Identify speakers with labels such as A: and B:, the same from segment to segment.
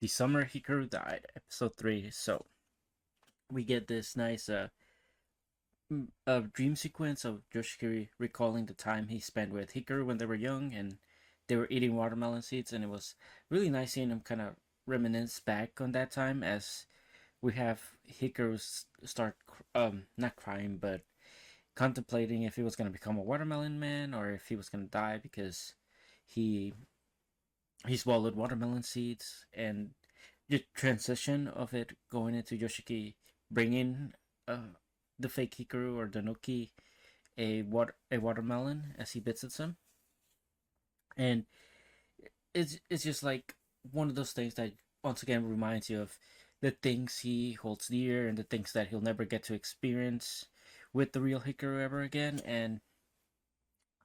A: The Summer Hikaru Died, episode 3. So we get this nice dream sequence of Yoshiki recalling the time he spent with Hikaru when they were young and they were eating watermelon seeds, and it was really nice seeing him kind of reminisce back on that time as we have Hikaru start not crying but contemplating if he was going to become a watermelon man or if he was going to die because he he swallowed watermelon seeds, and the transition of it going into Yoshiki bringing the fake Hikaru or Danoki a watermelon as he visits him, and it's just like one of those things that once again reminds you of the things he holds dear and the things that he'll never get to experience with the real Hikaru ever again. And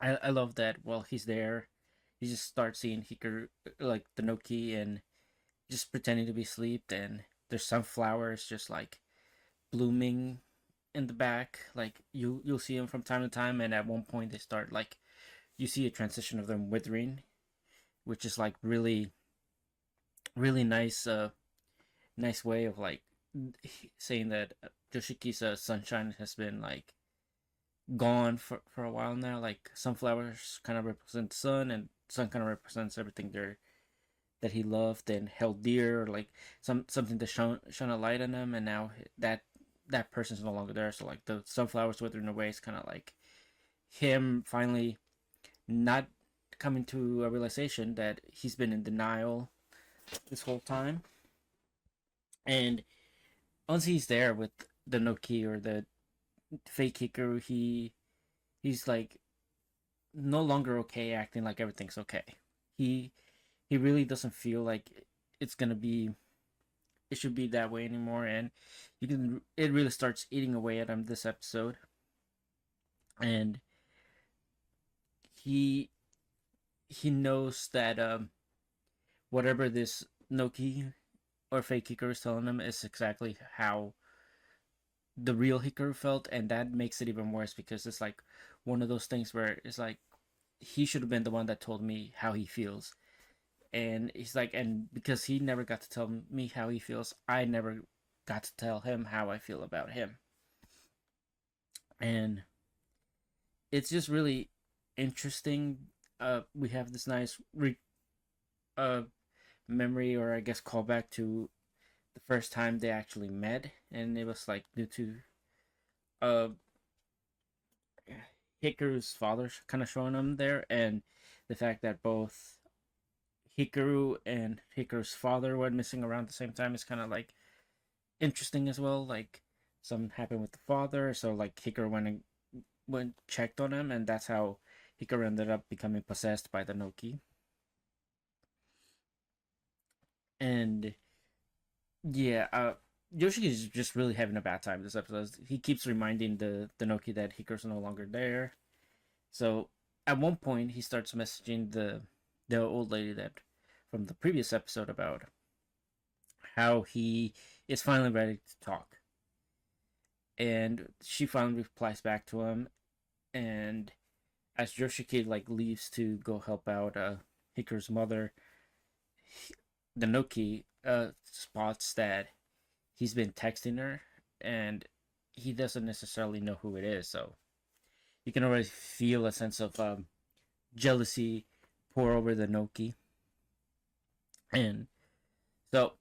A: I love that while he's there, you just start seeing Hikaru like Danoki and just pretending to be asleep, and there's sunflowers just like blooming in the back. Like you'll see them from time to time, and at one point they start like you see a transition of them withering, which is like really nice nice way of like saying that Joshiki's sunshine has been like gone for a while now. Like sunflowers kind of represent the sun, and sun kind of represents everything there that he loved and held dear, or like something that shone a light on him, and now that person's no longer there. So like the sunflowers withering away is kind of like him finally not coming to a realization that he's been in denial this whole time. And once he's there with the Noki or the fake Hikaru, he's like no longer okay acting like everything's okay. He he really doesn't feel like it's gonna be it should be that way anymore, and you can it really starts eating away at him this episode. And he he knows that whatever this Noki or fake Hikaru is telling him is exactly how the real Hikaru felt, and that makes it even worse because it's like one of those things where it's like he should have been the one that told me how he feels. And he's like, and because he never got to tell me how he feels, I never got to tell him how I feel about him. And it's just really interesting. We have this nice uh memory, or I guess callback to the first time they actually met, and it was like due to uh Hikaru's father kind of showing him there, and the fact that both Hikaru and Hikaru's father went missing around the same time is kind of like interesting as well. Like something happened with the father, so like Hikaru went checked on him, and that's how Hikaru ended up becoming possessed by the Noki. And yeah, Yoshiki is just really having a bad time this episode. He keeps reminding the Noki that Hikaru's no longer there. So at one point, he starts messaging the old lady that from the previous episode about how he is finally ready to talk, and she finally replies back to him. And as Yoshiki like leaves to go help out Hikaru's mother, the Noki spots that he's been texting her, and he doesn't necessarily know who it is. So you can already feel a sense of jealousy pour over the Noki. And so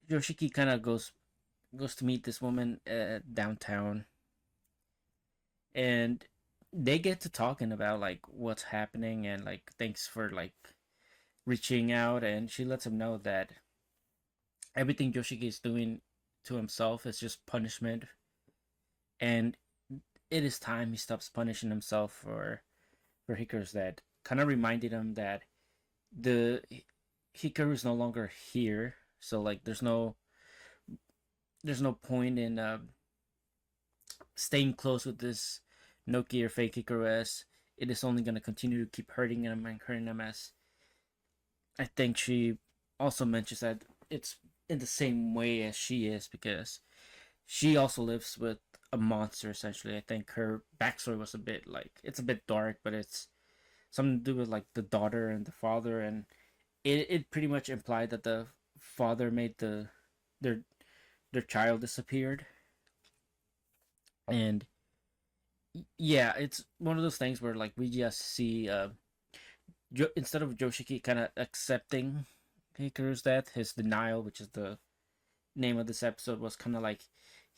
A: Yoshiki kind of goes to meet this woman downtown, and they get to talking about like what's happening, and like thanks for like reaching out, and she lets him know that everything Yoshiki is doing to himself is just punishment, and it is time he stops punishing himself for Hikaru's death. Kind of reminded him that the Hikaru is no longer here, so like there's no point in staying close with this Noki or fake Hikaru, as it is only going to continue to keep hurting him and hurting him. As I think she also mentions that it's in the same way as she is, because she also lives with a monster essentially. I think her backstory was a bit like it's a bit dark, but it's something to do with like the daughter and the father, and it pretty much implied that the father made their their child disappeared. And yeah, it's one of those things where like we just see instead of Joshiki kind of accepting Hikaru's death, his denial, which is the name of this episode, was kind of like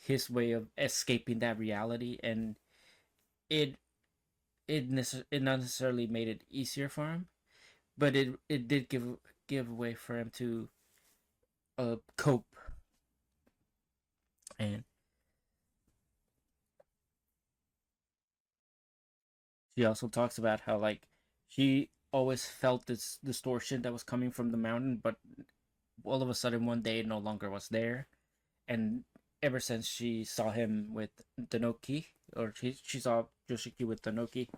A: his way of escaping that reality, and it it not necessarily made it easier for him, but it did give way for him to cope. And she also talks about how like she always felt this distortion that was coming from the mountain, but all of a sudden one day it no longer was there. And ever since she saw him with Danoki, or she saw Yoshiki with Danoki,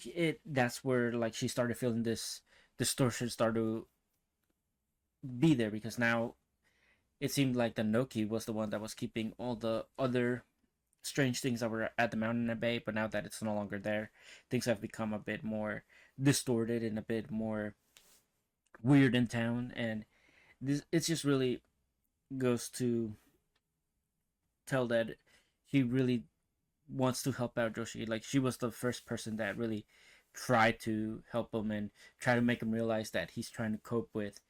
A: it that's where like she started feeling this distortion start to be there, because now it seemed like Danoki was the one that was keeping all the other strange things that were at the mountain at bay, but now that it's no longer there, things have become a bit more distorted and a bit more weird in town. And this it's just really goes to tell that he really wants to help out Joshi. Like she was the first person that really tried to help him and try to make him realize that he's trying to cope with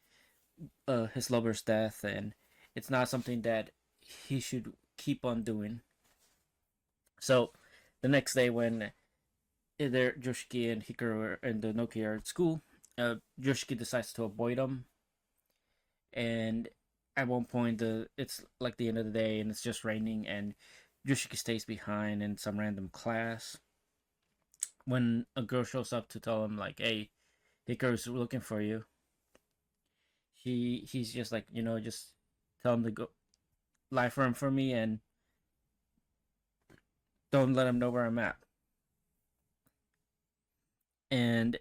A: his lover's death, and it's not something that he should keep on doing. So the next day when either Joshiki and Hikaru and the Noki are at school, Joshiki decides to avoid them, and at one point it's like the end of the day and it's just raining, and Joshiki stays behind in some random class. When a girl shows up to tell him like, "Hey, Hikaru's looking for you," he's just like, just tell him to go lie for him for me and don't let him know where I'm at. And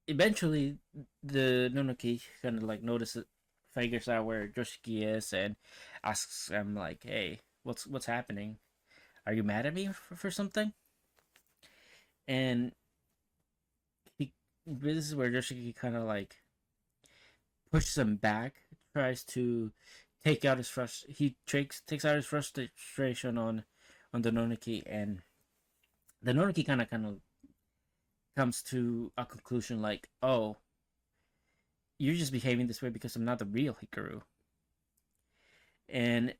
A: eventually, the Nonoki kind of like notices, figures out where Joshiki is, and asks him like, "Hey, what's happening? Are you mad at me for something?" And he this is where Yoshiki kind of like pushes him back, tries to take out his takes out his frustration on the Noniki, and the Noniki kind of comes to a conclusion like, "Oh, you're just behaving this way because I'm not the real Hikaru." And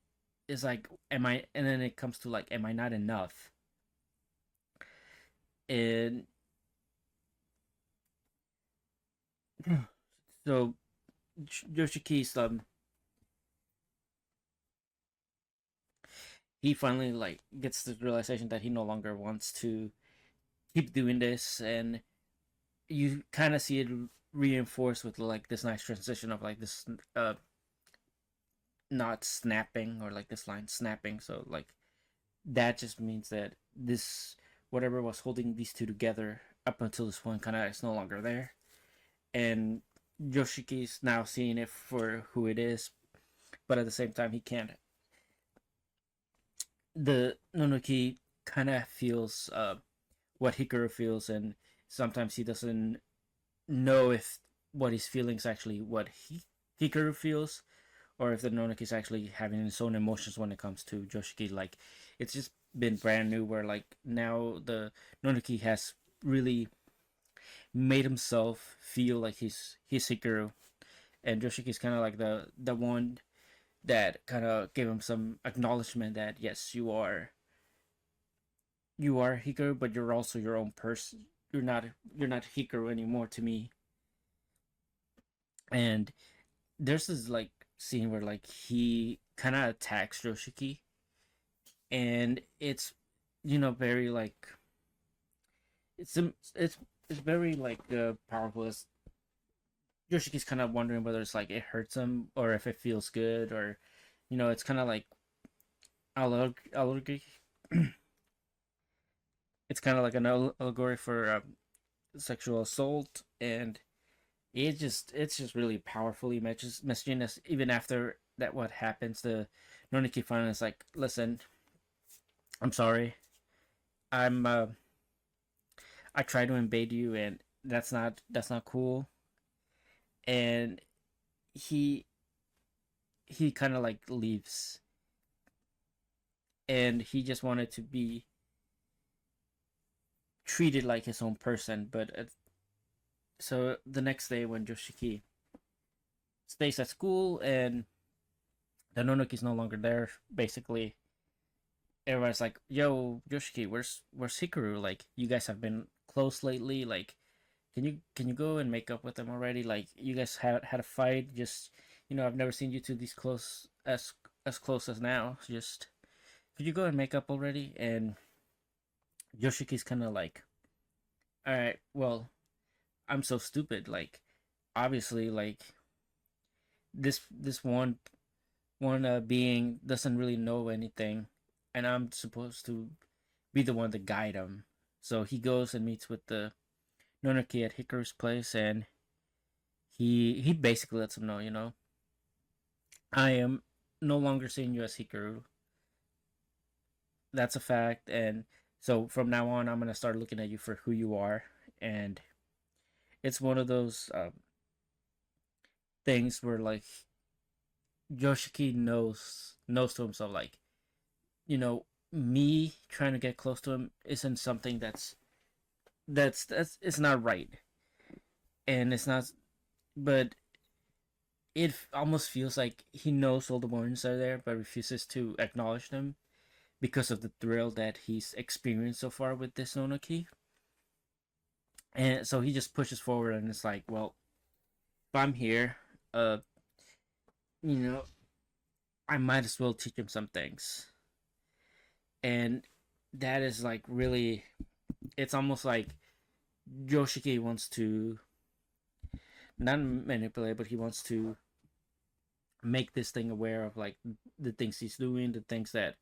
A: it's like, "Am I?" And then it comes to like, "Am I not enough?" And so Yoshiki's he finally like gets the realization that he no longer wants to keep doing this, and you kind of see it reinforced with like this nice transition of like this not snapping, or like this line snapping. So like that just means that this whatever was holding these two together up until this point kind of is no longer there, and Yoshiki's now seeing it for who it is, but at the same time he can't. The Nonoki kind of feels what Hikaru feels, and sometimes he doesn't know if what he's feeling is actually what Hikaru feels, or if the Nonoki is actually having his own emotions when it comes to Joshiki. Like it's just been brand new, where like now the Nonoki has really made himself feel like he's Hikaru, and Joshiki's kind of like the one that kind of gave him some acknowledgement that yes, you are Hikaru, but you're also your own person. You're not Hikaru anymore to me. And there's this like scene where like he kind of attacks Yoshiki, and it's very like it's it's it's very like powerful. It's, Yoshiki's kind of wondering whether it's like it hurts him or if it feels good, or it's kind of like allegory. It's kind of like an allegory for sexual assault, and it's just really powerfully messaging us. Even after that, what happens, the Noniki finally is like, "Listen, I'm sorry. I'm I try to invade you, and that's not cool. And he he kind of like leaves, and he just wanted to be treated like his own person. But so the next day when Yoshiki stays at school and the Nonoki's no longer there, basically everyone's like, "Yo, Yoshiki, where's Hikaru? Like, you guys have been close lately. Like, can you go and make up with them already? Like, you guys had a fight. Just I've never seen you two these close as close as now. Just could you go and make up already?" And Yoshiki's kind of like, "All right, well, I'm so stupid. Like, obviously, like this one being doesn't really know anything, and I'm supposed to be the one to guide him." So he goes and meets with the Nonaki at Hikaru's place, and he basically lets him know, I am no longer seeing you as Hikaru. That's a fact, and so from now on, I'm gonna start looking at you for who you are. And it's one of those things where like Yoshiki knows to himself, like me trying to get close to him isn't something that's it's not right, and it's not. But it almost feels like he knows all the warnings are there, but refuses to acknowledge them because of the thrill that he's experienced so far with this Nonoki. And so he just pushes forward, and it's like, well, if I'm here, uh, you know, I might as well teach him some things. And that is like really, it's almost like Yoshiki wants to not manipulate, but he wants to make this thing aware of like the things he's doing, the things that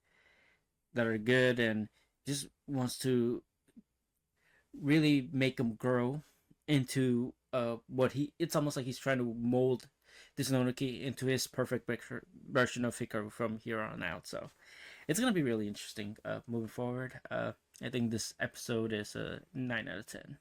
A: are good, and just wants to really make him grow into what he. It's almost like he's trying to mold this Nonoki into his perfect version of Hikaru from here on out. So it's gonna be really interesting moving forward. I think this episode is a 9 out of 10.